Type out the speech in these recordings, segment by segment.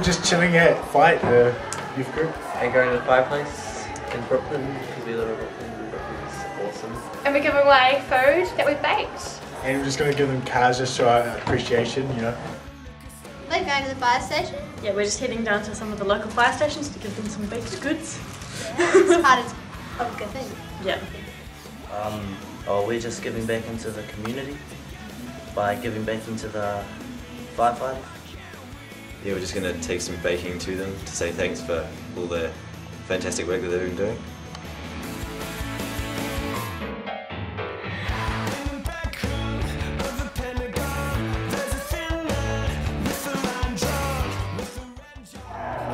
just chilling at FITE, the youth group. And going to the fireplace in Brooklyn, because we live in Brooklyn, and Brooklyn's awesome. And we're giving away food that we've baked. And we're just going to give them cars just to show our appreciation, you know. We're going to the fire station. Yeah, we're just heading down to some of the local fire stations to give them some baked goods. Yeah, it's part of a good thing. Yeah. We're just giving back into the community by giving back into the firefighters. Yeah, we're just going to take some baking to them to say thanks for all the fantastic work that they've been doing.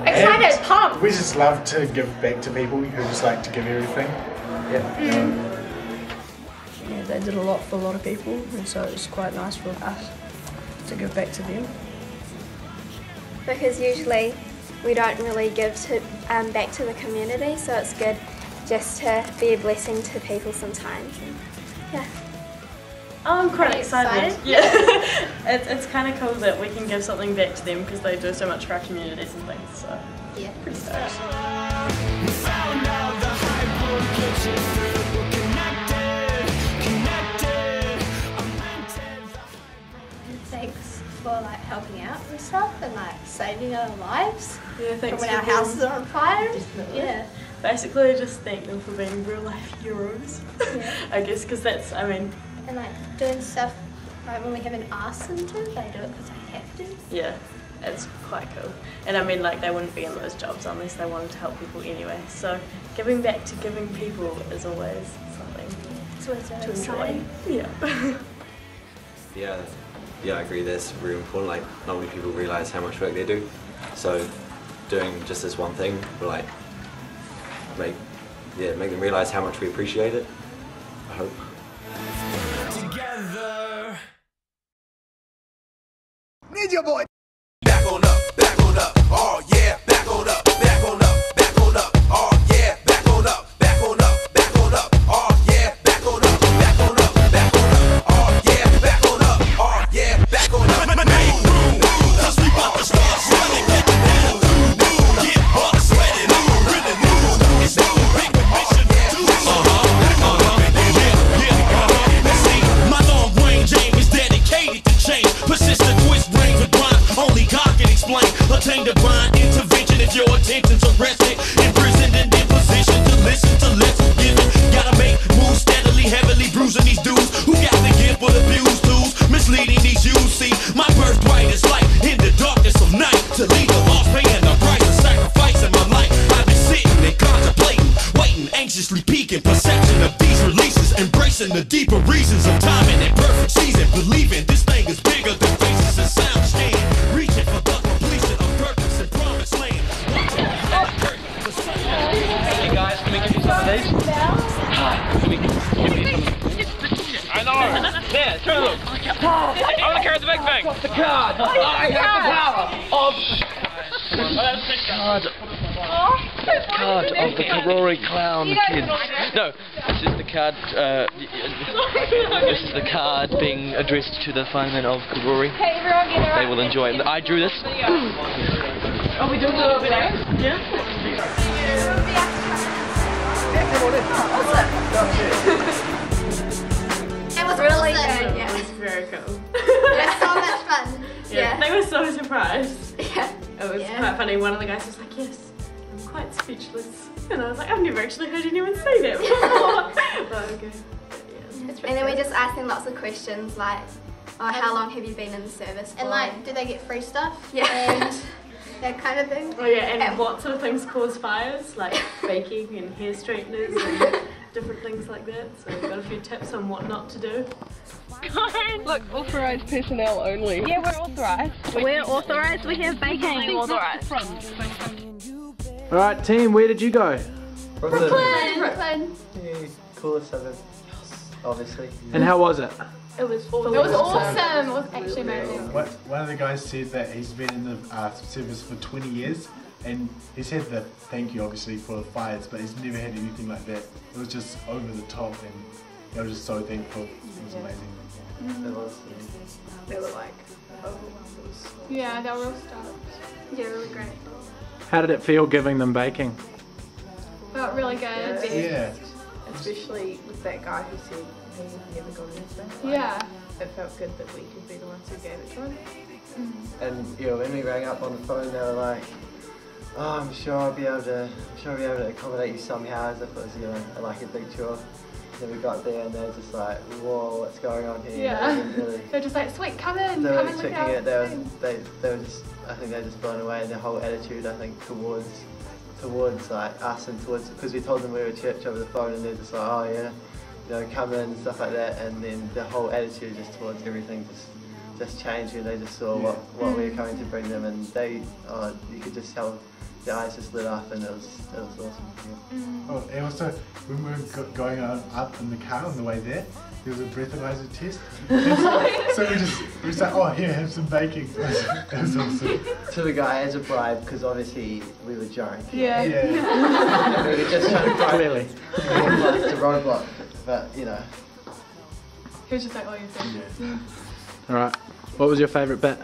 Excited, pumped! We just love to give back to people who just like to give everything. Yeah. Yeah, they did a lot for a lot of people, and so it's quite nice for us to give back to them. Because usually we don't really give back to the community, so it's good just to be a blessing to people sometimes. And, yeah. I'm quite excited. excited? Yeah. it's kind of cool that we can give something back to them because they do so much for our communities and things. So Yeah. pretty stoked. Thanks for like helping out and stuff and like saving our lives Yeah, from thanks when for our being- houses are on fire. Definitely. Yeah. Basically, just thank them for being real life heroes. Yeah. I guess because that's, I mean, And like doing stuff like when we haven't asked them to, they do it because they have to. yeah, it's quite cool. And I mean, like, they wouldn't be in those jobs unless they wanted to help people anyway. So giving back to giving people is always something It's always to really enjoy. exciting. Yeah. Yeah, I agree. That's really important. Like, not many people realise how much work they do. So, doing just this one thing will like make them realise how much we appreciate it. I hope. Together. Need your boy. Back on up, oh yeah, back on up, oh yeah, back on up, oh yeah, back on up, oh yeah, back on up, oh yeah, back on up. Make room, 'cause we about to start running, get down, get up, sweating, really move, it's no big mission to do. See, my long range aim is dedicated to change, persistent twist brains with grind, only God can explain. Attain divine intervention if your attention's arrested, imprisoned and in position to listen to lessons given. Gotta make moves steadily, heavily bruising these dudes who got the gift with abused tools, misleading these youths. See, my birthright is light in the darkness of night. To lead the lost, paying the price of sacrificing my life. I've been sitting and contemplating, waiting, anxiously peeking, perception of these releases, embracing the deeper reasons of timing and perfect season, believing this thing is bigger than faces and sound scan, reaching for the completion of purpose and promised land. Hey guys, can we give you some of these? Can we give you some? I know! There, throw them! I want to carry the big thing! The card! I have the power of... Card of the Karori Clown Kids. No, this is the card, this is the card being addressed to the firemen of Karori. They will enjoy it. I drew this. Oh, we do a little bit out? Yeah? It was Really awesome. good, yeah. It was very cool. It was so much fun. Yeah, they were so surprised. Yeah. It was quite funny. One of the guys was like, yes, I'm quite speechless. And I was like, I've never actually heard anyone say that before. But okay. Yeah. And then we just asked them lots of questions like, oh, how long have you been in the service for? And like, do they get free stuff? Yeah. And that kind of thing. Oh yeah, and what sort of things cause fires? Like baking and hair straighteners and different things like that. So we've got a few tips on what not to do. Look, authorised personnel only. Yeah, we're authorised. We're authorised, we have baking authorised. Alright team, where did you go? Brooklyn. Yeah, coolest suburb. Obviously. And how was it? It was It was awesome. It was actually amazing. One of the guys said that he's been in the service for 20 years and he's had the thank you obviously for the fires, but he's never had anything like that. It was just over the top and they were just so thankful. It was amazing. It was. They were like overwhelmed. Yeah, they were all stoked. Yeah, really great. How did it feel giving them baking? Felt really good. Yeah. Especially with that guy who said he never got anything. Like, Yeah. It felt good that we could be the ones who gave it to him. And when we rang up on the phone, they were like, "Oh, I'm sure I'll be able to accommodate you somehow," as if it was like a big chore. Then we got there and they were just like, "Whoa, what's going on here?" Yeah. Really, They're just like, sweet, come in, they come were in, look expecting out. it. They were just, I think they were just blown away, and their whole attitude, I think, towards like us and towards, because we told them we were a church over the phone, and they're just like, "Oh yeah, come in," and stuff like that. And then the whole attitude just towards everything just changed when they just saw what we were coming to bring them, and you could just tell their eyes just lit up, and it was awesome. Yeah. Oh, and also when we were going up in the car on the way there was a breathalyzer test. So we just like, "Oh, here, have some baking." It was awesome. To the guy as a bribe, because obviously we were drunk. Yeah. Yeah. We were just trying to bribe Clearly. the roadblock, but He was just like, oh, you're good. Alright, what was your favourite bit?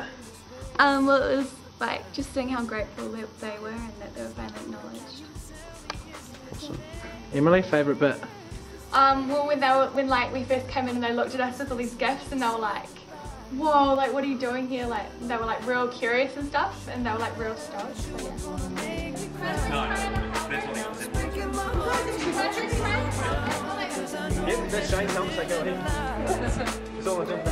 Well, it was like just seeing how grateful they were and that they were finally acknowledged. Awesome. Emily, favourite bit? Well, when like we first came in and they looked at us with all these gifts and they were like, whoa, like what are you doing here? Like they were like real curious and stuff, and they were like real stoked. So, yeah. That's Shane, tell us I go ahead.